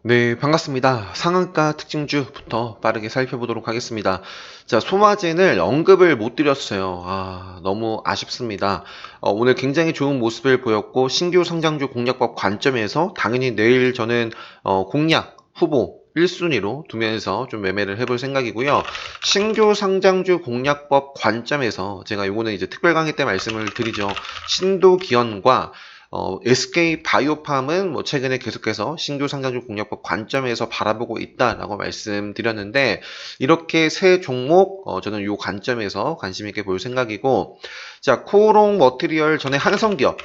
네, 반갑습니다. 상한가 특징주부터 빠르게 살펴보도록 하겠습니다. 자, 소마젠을 언급을 못 드렸어요. 너무 아쉽습니다. 오늘 굉장히 좋은 모습을 보였고, 신규 상장주 공략법 관점에서 당연히 내일 저는 공략 후보 1순위로 두면서 좀 매매를 해볼 생각이고요. 신규 상장주 공략법 관점에서 제가 요거는 이제 특별 강의 때 말씀을 드리죠. 신도기현과 SK 바이오팜은 뭐 최근에 계속해서 신규 상장주 공략법 관점에서 바라보고 있다라고 말씀드렸는데, 이렇게 세 종목 저는 요 관점에서 관심 있게 볼 생각이고, 자, 코오롱 머티리얼 전에 한성기업.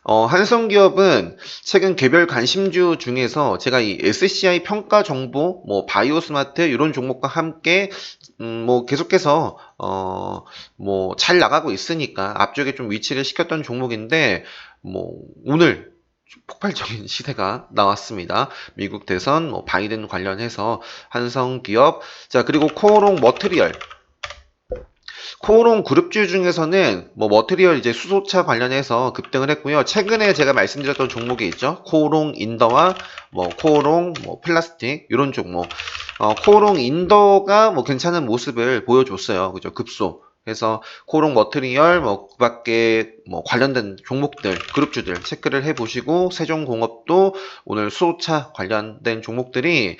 한성기업은 최근 개별 관심주 중에서 제가 이 SCI 평가 정보, 뭐 바이오 스마트 이런 종목과 함께 뭐 계속해서 뭐 잘 나가고 있으니까 앞쪽에 좀 위치를 시켰던 종목인데, 뭐 오늘 폭발적인 시세가 나왔습니다. 미국 대선, 뭐 바이든 관련해서 한성기업, 자 그리고 코오롱 머티리얼. 코오롱 그룹주 중에서는 뭐 머티리얼 이제 수소차 관련해서 급등을 했고요. 최근에 제가 말씀드렸던 종목이 있죠. 코오롱 인더와 뭐 코오롱 뭐 플라스틱 이런 종목. 코오롱 인더가 뭐 괜찮은 모습을 보여줬어요. 그죠? 급소. 그래서 코오롱 머티리얼 뭐 그밖에 뭐 관련된 종목들 그룹주들 체크를 해보시고, 세종공업도 오늘 수소차 관련된 종목들이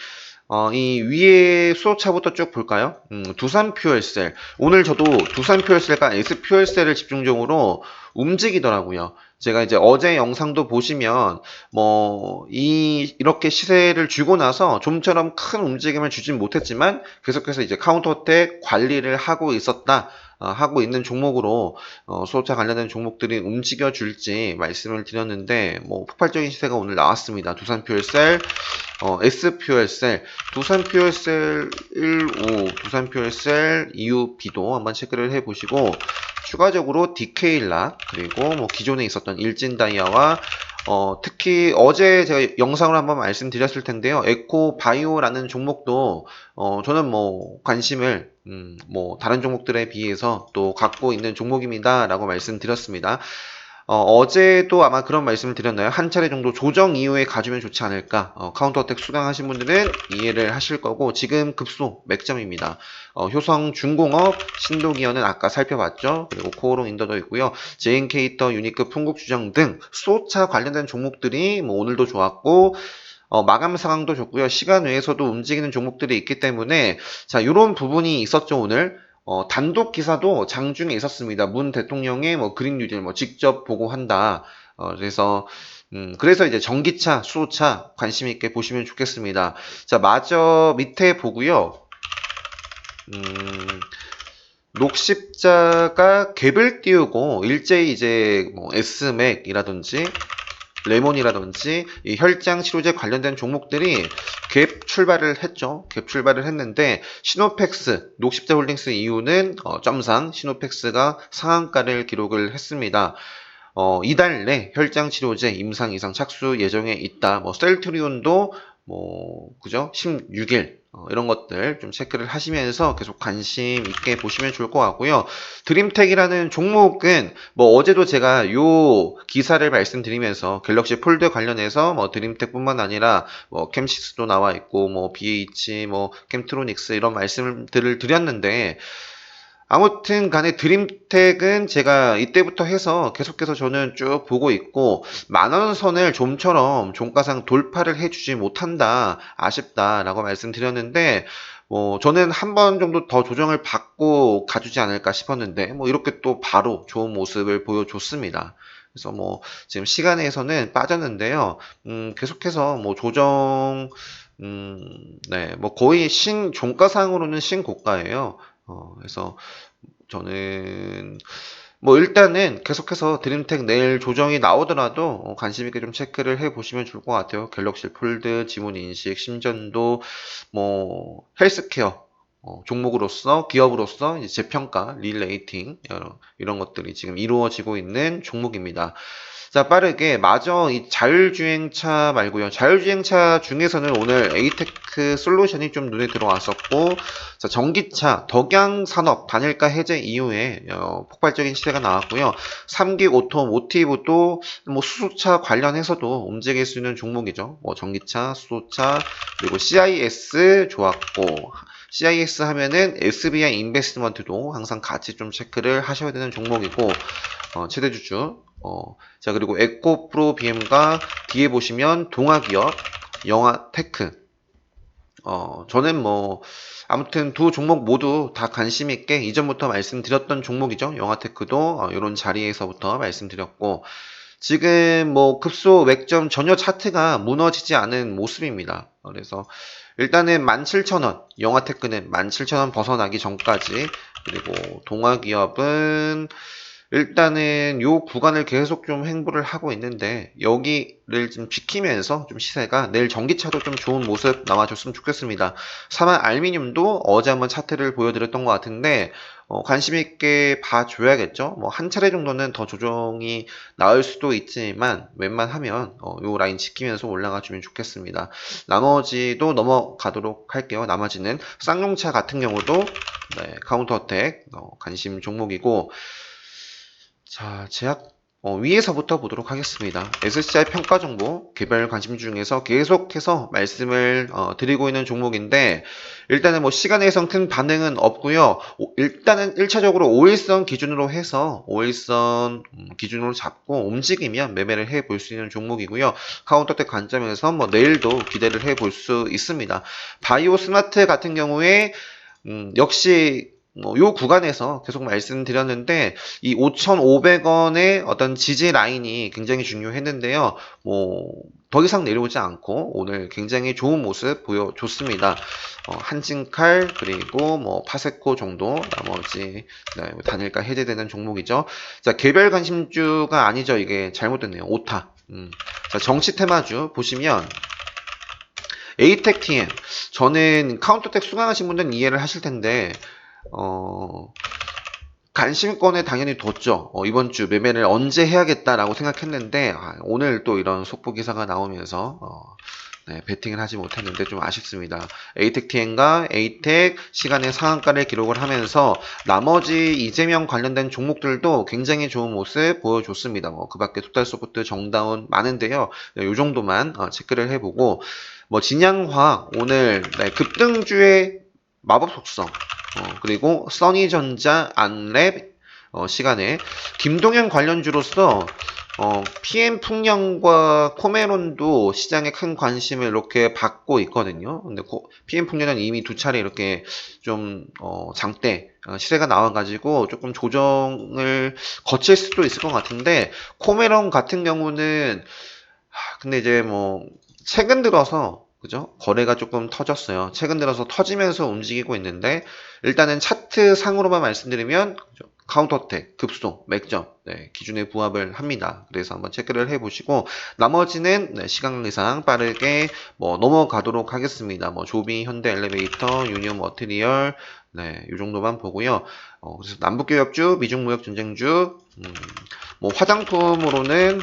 이 위에 수소차부터 쭉 볼까요? 두산퓨얼셀. 오늘 저도 두산퓨얼셀과 S퓨얼셀을 집중적으로 움직이더라고요. 제가 이제 어제 영상도 보시면, 이렇게 시세를 주고 나서 좀처럼 큰 움직임을 주진 못했지만, 계속해서 이제 카운터어택 관리를 하고 있었다. 하고 있는 종목으로 수소차 관련된 종목들이 움직여 줄지 말씀을 드렸는데, 뭐 폭발적인 시세가 오늘 나왔습니다. 두산퓨얼셀, S퓨얼셀, 두산퓨얼셀 15, 두산퓨얼셀 EUB도 한번 체크를 해보시고, 추가적으로 DK일락, 그리고 뭐 기존에 있었던 일진다이아와 특히 어제 제가 영상으로 한번 말씀드렸을 텐데요. 에코바이오라는 종목도 저는 뭐 관심을 뭐 다른 종목들에 비해서 또 갖고 있는 종목입니다라고 말씀드렸습니다. 어제도 아마 그런 말씀을 드렸나요? 한 차례 정도 조정 이후에 가주면 좋지 않을까? 카운터어택 수강하신 분들은 이해를 하실 거고, 지금 급소 맥점입니다. 효성중공업, 신도기어는 아까 살펴봤죠? 그리고 코오롱 인더도 있고요. JN케이터, 유니크, 풍국주정 등 수소차 관련된 종목들이 뭐 오늘도 좋았고, 마감 상황도 좋고요. 시간 외에서도 움직이는 종목들이 있기 때문에, 자, 이런 부분이 있었죠, 오늘. 단독 기사도 장중에 있었습니다. 문 대통령의 뭐 그린 뉴딜 뭐 직접 보고한다. 그래서 이제 전기차, 수소차 관심 있게 보시면 좋겠습니다. 자, 마저 밑에 보고요. 녹십자가 갭을 띄우고 일제히 이제 뭐 S맥이라든지 레몬이라든지 이 혈장 치료제 관련된 종목들이 갭 출발을 했죠. 갭 출발을 했는데, 시노펙스, 녹십자 홀딩스 이후는 점상 시노펙스가 상한가를 기록을 했습니다. 이달 내 혈장 치료제 임상 이상 착수 예정에 있다. 뭐 셀트리온도 뭐 그죠? 16일 이런 것들 좀 체크를 하시면서 계속 관심 있게 보시면 좋을 것 같고요. 드림텍이라는 종목은 뭐 어제도 제가 요 기사를 말씀드리면서 갤럭시 폴드 관련해서 뭐 드림텍뿐만 아니라 뭐 캠시스도 나와 있고 뭐 BH 뭐 캠트로닉스 이런 말씀들을 드렸는데, 아무튼 간에 드림텍은 제가 이때부터 해서 계속해서 저는 쭉 보고 있고, 만원 선을 좀처럼 종가상 돌파를 해주지 못한다, 아쉽다라고 말씀드렸는데, 뭐 저는 한 번 정도 더 조정을 받고 가주지 않을까 싶었는데, 뭐 이렇게 또 바로 좋은 모습을 보여줬습니다. 그래서 뭐 지금 시간에서는 빠졌는데요. 계속해서 뭐 조정, 네, 뭐 거의 종가상으로는 신고가예요. 그래서 저는 뭐 일단은 계속해서 드림텍 내일 조정이 나오더라도 관심 있게 좀 체크를 해 보시면 좋을 것 같아요. 갤럭시 폴드, 지문 인식, 심전도, 뭐 헬스케어 종목으로서 기업으로서 이제 재평가, 릴레이팅 이런 것들이 지금 이루어지고 있는 종목입니다. 자, 빠르게 마저 이 자율주행차 말고요. 자율주행차 중에서는 오늘 에이테크 솔루션이 좀 눈에 들어왔었고, 자, 전기차 덕양 산업 단일가 해제 이후에 폭발적인 시세가 나왔고요. 3기 오토모티브도 뭐 수소차 관련해서도 움직일 수 있는 종목이죠. 뭐 전기차, 수소차, 그리고 CIS 좋았고, CIS 하면은 SBI 인베스트먼트도 항상 같이 좀 체크를 하셔야 되는 종목이고, 최대주주. 자, 그리고 에코프로 BM과 뒤에 보시면 동아기업, 영화테크. 저는 뭐, 아무튼 두 종목 모두 다 관심 있게 이전부터 말씀드렸던 종목이죠. 영화테크도 이런 자리에서부터 말씀드렸고, 지금 뭐 급소 맥점 전혀 차트가 무너지지 않은 모습입니다. 그래서 일단은 17,000원, 영화테크는 17,000원 벗어나기 전까지, 그리고 동아기업은 일단은 요 구간을 계속 좀 횡보를 하고 있는데 여기를 좀 지키면서 좀 시세가 내일 전기차도 좀 좋은 모습 나와줬으면 좋겠습니다. 사만 알미늄도 어제 한번 차트를 보여드렸던 것 같은데 관심 있게 봐줘야겠죠. 뭐 한 차례 정도는 더 조정이 나올 수도 있지만 웬만하면 요 라인 지키면서 올라가주면 좋겠습니다. 나머지도 넘어가도록 할게요. 나머지는 쌍용차 같은 경우도 네, 카운터어택 관심 종목이고 자, 위에서부터 보도록 하겠습니다. SCI 평가 정보 개별 관심 중에서 계속해서 말씀을 드리고 있는 종목인데 일단은 뭐 시간에선 큰 반응은 없고요. 일단은 1차적으로 5일선 기준으로 해서 5일선 기준으로 잡고 움직이면 매매를 해 볼 수 있는 종목이고요. 카운터텍 관점에서 뭐 내일도 기대를 해 볼 수 있습니다. 바이오 스마트 같은 경우에 역시 요 구간에서 계속 말씀드렸는데 이 5,500원의 어떤 지지 라인이 굉장히 중요했는데요. 뭐 더 이상 내려오지 않고 오늘 굉장히 좋은 모습 보여줬습니다. 한진칼 그리고 뭐 파세코 정도 나머지 네, 단일가 해제되는 종목이죠. 자, 개별 관심주가 아니죠. 이게 잘못됐네요. 오타. 자, 정치 테마주 보시면 에이텍 TM 저는 카운터텍 수강하신 분들은 이해를 하실 텐데 관심권에 당연히 뒀죠. 이번 주 매매를 언제 해야겠다라고 생각했는데 오늘 또 이런 속보 기사가 나오면서 네, 베팅을 하지 못했는데 좀 아쉽습니다. 에이텍 TN과 에이텍 시간의 상한가를 기록을 하면서 나머지 이재명 관련된 종목들도 굉장히 좋은 모습 보여줬습니다. 그 밖에 토탈소프트, 정다운 많은데요. 네, 요 정도만 체크를 해보고 뭐 진양화 오늘 네, 급등주의 마법 속성 그리고 써니전자 안랩 시간에 김동현 관련주로서 PM 풍년과 코메론도 시장에 큰 관심을 이렇게 받고 있거든요. 근데 PM 풍년은 이미 두 차례 이렇게 좀 장대 시세가 나와가지고 조금 조정을 거칠 수도 있을 것 같은데 코메론 같은 경우는 근데 이제 뭐 최근 들어서 그죠? 거래가 조금 터졌어요. 최근 들어서 터지면서 움직이고 있는데 일단은 차트 상으로만 말씀드리면 그죠? 카운터텍, 급소, 맥점 네, 기준에 부합을 합니다. 그래서 한번 체크를 해보시고 나머지는 네, 시간 관계상 빠르게 뭐 넘어가도록 하겠습니다. 뭐 조비, 현대 엘리베이터, 유니온 머티리얼 네, 이 정도만 보고요. 그래서 남북교역주, 미중무역 전쟁주, 뭐 화장품으로는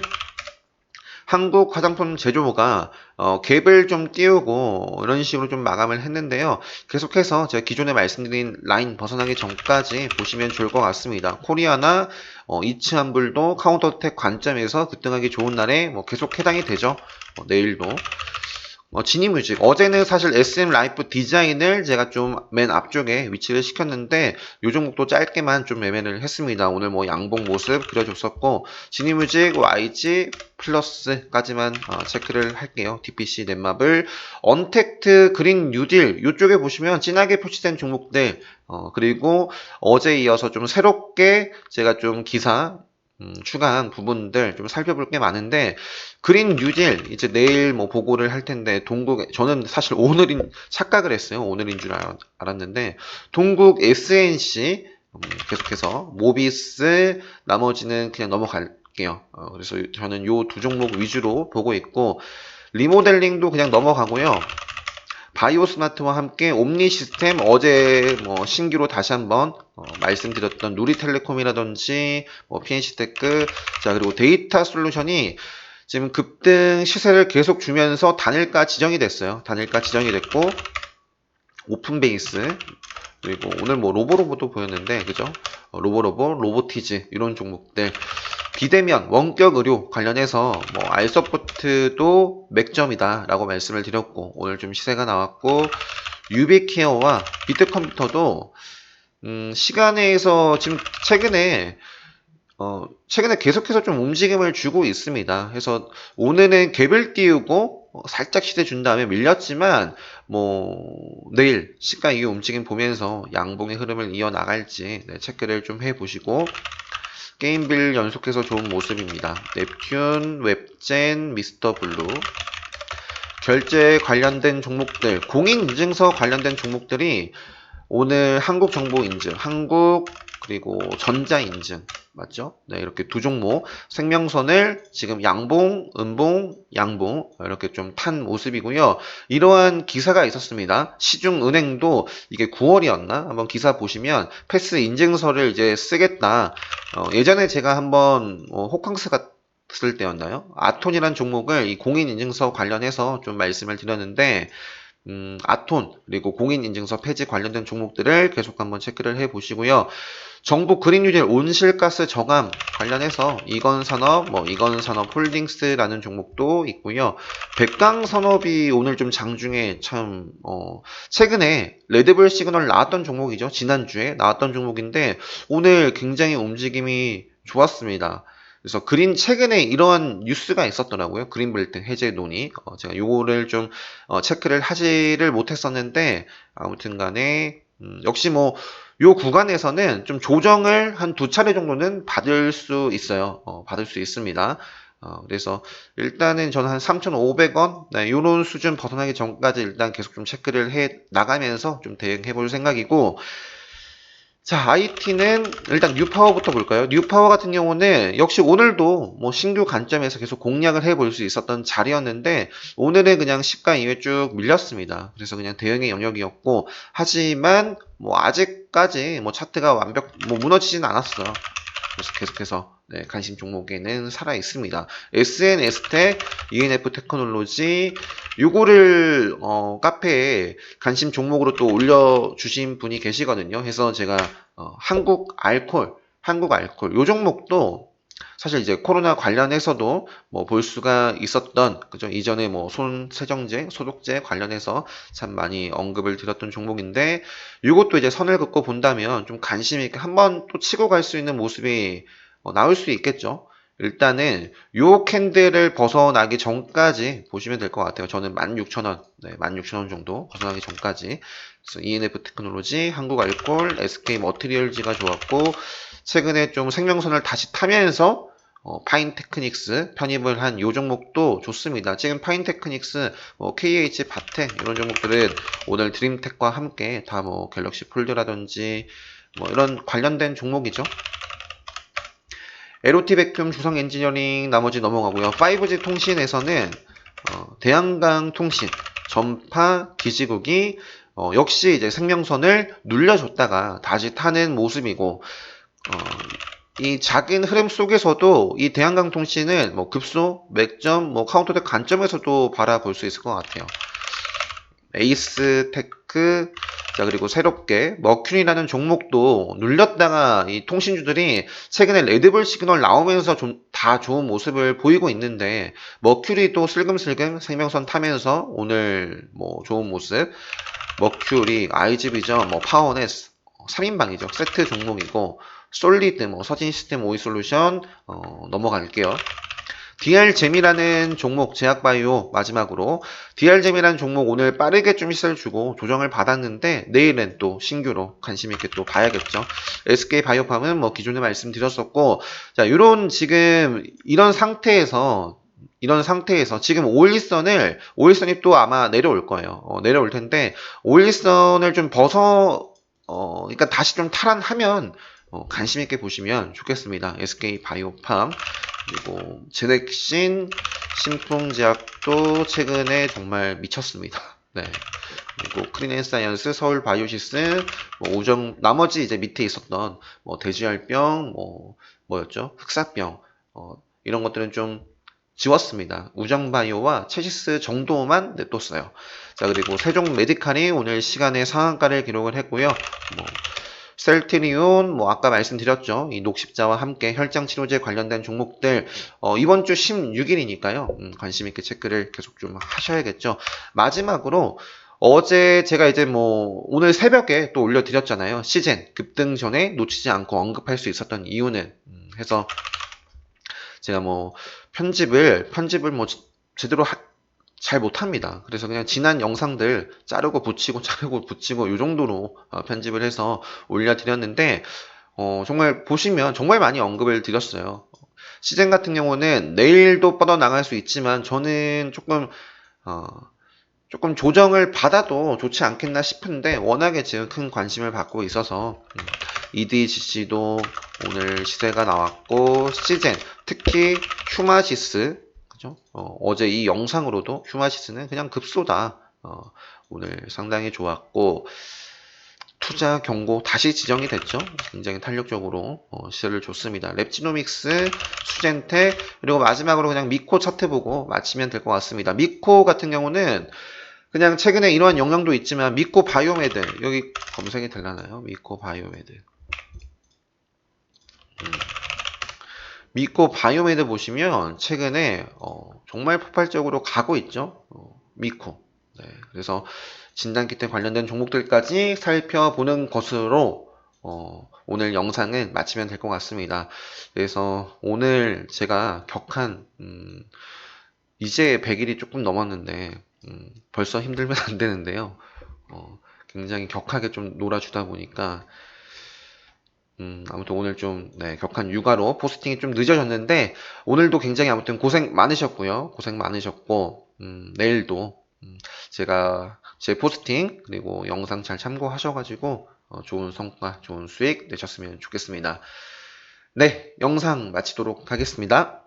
한국 화장품 제조부가 갭을 좀 띄우고 이런 식으로 좀 마감을 했는데요. 계속해서 제가 기존에 말씀드린 라인 벗어나기 전까지 보시면 좋을 것 같습니다. 코리아나 이츠한불도 카운터텍 관점에서 급등하기 좋은 날에 뭐 계속 해당이 되죠. 내일도. 지니뮤직 어제는 사실 SM 라이프 디자인을 제가 좀 맨 앞쪽에 위치를 시켰는데 요 종목도 짧게만 좀 매매를 했습니다. 오늘 뭐 양봉 모습 그려줬었고 지니뮤직 YG 플러스까지만 체크를 할게요. DPC 넷마블 언택트 그린 뉴딜 요쪽에 보시면 진하게 표시된 종목들 그리고 어제 이어서 좀 새롭게 제가 좀 기사 추가한 부분들 좀 살펴볼 게 많은데 그린 뉴딜 이제 내일 뭐 보고를 할 텐데 동국 저는 사실 오늘인 착각을 했어요. 오늘인 줄 알았는데 동국 SNC 계속해서 모비스 나머지는 그냥 넘어갈게요. 그래서 저는 요 두 종목 위주로 보고 있고 리모델링도 그냥 넘어가고요. 바이오스마트와 함께 옴니 시스템 어제 뭐 신규로 다시 한번 말씀드렸던 누리텔레콤이라든지 뭐 PNC테크 자 그리고 데이터 솔루션이 지금 급등 시세를 계속 주면서 단일가 지정이 됐어요. 단일가 지정이 됐고 오픈베이스 그리고 오늘 뭐 로보로보도 보였는데 그죠? 로보로보, 로보티즈 이런 종목들 비대면 원격 의료 관련해서 뭐 알서포트도 맥점이다 라고 말씀을 드렸고 오늘 좀 시세가 나왔고 유비케어와 비트컴퓨터도 시간에서 지금 최근에 계속해서 좀 움직임을 주고 있습니다. 그래서 오늘은 갭을 띄우고 살짝 시세 준 다음에 밀렸지만 뭐 내일 시가 이후 움직임 보면서 양봉의 흐름을 이어나갈지 체크를 좀 해보시고 게임빌 연속해서 좋은 모습입니다. 넵튠, 웹젠, 미스터블루 결제 관련된 종목들 공인인증서 관련된 종목들이 오늘 한국정보인증, 그리고 전자인증 맞죠? 네, 이렇게 두 종목 생명선을 지금 양봉, 음봉, 양봉 이렇게 좀 탄 모습이고요. 이러한 기사가 있었습니다. 시중은행도 이게 9월이었나? 한번 기사 보시면 패스 인증서를 이제 쓰겠다. 예전에 제가 한번 호캉스 갔을 때였나요? 아톤이란 종목을 이 공인인증서 관련해서 좀 말씀을 드렸는데 아톤 그리고 공인인증서 폐지 관련된 종목들을 계속 한번 체크를 해 보시고요. 정부 그린뉴딜 온실가스 저감 관련해서 이건산업, 이건산업 홀딩스라는 종목도 있고요. 백강산업이 오늘 좀 장중에 참 최근에 레드불 시그널 나왔던 종목이죠. 지난주에 나왔던 종목인데 오늘 굉장히 움직임이 좋았습니다. 그래서 최근에 이러한 뉴스가 있었더라고요. 그린벨트 해제 논의. 제가 요거를 좀 체크를 하지를 못했었는데 아무튼 간에 역시 뭐 요 구간에서는 좀 조정을 한 2차례 정도는 받을 수 있어요. 받을 수 있습니다. 그래서 일단은 저는 한 3,500원 네, 요런 수준 벗어나기 전까지 일단 계속 좀 체크를 해 나가면서 좀 대응해 볼 생각이고 자, IT는 일단 뉴파워부터 볼까요? 뉴파워 같은 경우는 역시 오늘도 뭐 신규 관점에서 계속 공략을 해볼 수 있었던 자리였는데 오늘은 그냥 시가 이외 쭉 밀렸습니다. 그래서 그냥 대응의 영역이었고 하지만 뭐 아직까지 뭐 차트가 무너지진 않았어요. 그래서 계속해서 네, 관심 종목에는 살아 있습니다. SNS텍, ENF 테크놀로지 요거를 카페에 관심 종목으로 또 올려주신 분이 계시거든요. 해서 제가 한국 알콜 요 종목도 사실 이제 코로나 관련해서도 뭐 볼 수가 있었던 그죠 이전에 뭐 손 세정제, 소독제 관련해서 참 많이 언급을 드렸던 종목인데 이것도 이제 선을 긋고 본다면 좀 관심 있게 한번 또 치고 갈 수 있는 모습이 나올 수 있겠죠. 일단은 요 캔들을 벗어나기 전까지 보시면 될 것 같아요. 저는 16,000원, 네, 16,000원 정도 벗어나기 전까지. 그래서 ENF 테크놀로지, 한국알콜, SK 머티리얼즈가 좋았고 최근에 좀 생명선을 다시 타면서 파인테크닉스 편입을 한 요 종목도 좋습니다. 지금 파인테크닉스, KH 바텍 이런 종목들은 오늘 드림텍과 함께 다 뭐 갤럭시 폴드라든지 뭐 이런 관련된 종목이죠. LOT 백큐ම්, 주성 엔지니어링 나머지 넘어가고요. 5G 통신에서는 대한강 통신, 전파, 기지국이 역시 이제 생명선을 눌려줬다가 다시 타는 모습이고 이 작은 흐름 속에서도 이 대한강 통신은 뭐 급소, 맥점, 뭐 카운터덱 관점에서도 바라볼 수 있을 것 같아요. 에이스테크 자 그리고 새롭게 머큐리라는 종목도 눌렸다가 이 통신주들이 최근에 레드불 시그널 나오면서 좀 다 좋은 모습을 보이고 있는데 머큐리도 슬금슬금 생명선 타면서 오늘 뭐 좋은 모습 머큐리, IG비전, 뭐 파워넷 3인방이죠. 세트 종목이고 솔리드, 뭐 서진 시스템 오이 솔루션 넘어갈게요. DR잼이라는 종목 제약바이오 마지막으로 DR잼이라는 종목 오늘 빠르게 좀 시세를 주고 조정을 받았는데 내일은 또 신규로 관심 있게 또 봐야겠죠. SK바이오팜은 뭐 기존에 말씀드렸었고 자 이런 지금 이런 상태에서 지금 5일선이 또 아마 내려올 거예요. 내려올 텐데 5일선을 좀 그러니까 다시 좀 탈환하면 관심 있게 보시면 좋겠습니다. SK바이오팜 그리고 제넥신, 신풍제약도 최근에 정말 미쳤습니다. 네. 그리고 크린앤사이언스, 서울바이오시스, 뭐 우정 나머지 이제 밑에 있었던 뭐 대지열병, 뭐였죠? 흑사병 이런 것들은 좀 지웠습니다. 우정바이오와 체시스 정도만 냅뒀어요. 자, 그리고 세종 메디칼이 오늘 시간에 상한가를 기록을 했고요. 뭐 셀트리온, 뭐 아까 말씀드렸죠. 이 녹십자와 함께 혈장 치료제 관련된 종목들 이번 주 16일이니까요. 관심 있게 체크를 계속 좀 하셔야겠죠. 마지막으로 어제 제가 이제 뭐 오늘 새벽에 또 올려드렸잖아요. 시젠 급등 전에 놓치지 않고 언급할 수 있었던 이유는 해서 제가 뭐 편집을 뭐 제대로 잘 못합니다. 그래서 그냥 지난 영상들 자르고 붙이고 이 정도로 편집을 해서 올려드렸는데 정말 보시면 정말 많이 언급을 드렸어요. 시즌 같은 경우는 내일도 뻗어나갈 수 있지만 저는 조금 조정을 받아도 좋지 않겠나 싶은데 워낙에 지금 큰 관심을 받고 있어서 EDGC도 오늘 시세가 나왔고 시젠 특히 휴마시스 그죠? 어제 이 영상으로도 휴마시스는 그냥 급소다 오늘 상당히 좋았고 투자 경고 다시 지정이 됐죠. 굉장히 탄력적으로 시세를 줬습니다. 랩지노믹스, 수젠텍 그리고 마지막으로 그냥 미코 차트 보고 마치면 될 것 같습니다. 미코 같은 경우는 그냥 최근에 이러한 영향도 있지만 미코 바이오메드 여기 검색이 되려나요? 미코 바이오메드 미코 바이오메드 보시면 최근에 정말 폭발적으로 가고 있죠. 미코. 네, 그래서 진단키트 관련된 종목들까지 살펴보는 것으로 오늘 영상은 마치면 될 것 같습니다. 그래서 오늘 제가 격한 이제 100일이 조금 넘었는데 벌써 힘들면 안 되는데요. 굉장히 격하게 좀 놀아주다 보니까 아무튼 오늘 좀 격한 육아로 포스팅이 좀 늦어졌는데 오늘도 굉장히 아무튼 고생 많으셨고요. 고생 많으셨고 내일도 제가 제 포스팅 그리고 영상 잘 참고하셔가지고 좋은 성과, 좋은 수익 내셨으면 좋겠습니다. 네, 영상 마치도록 하겠습니다.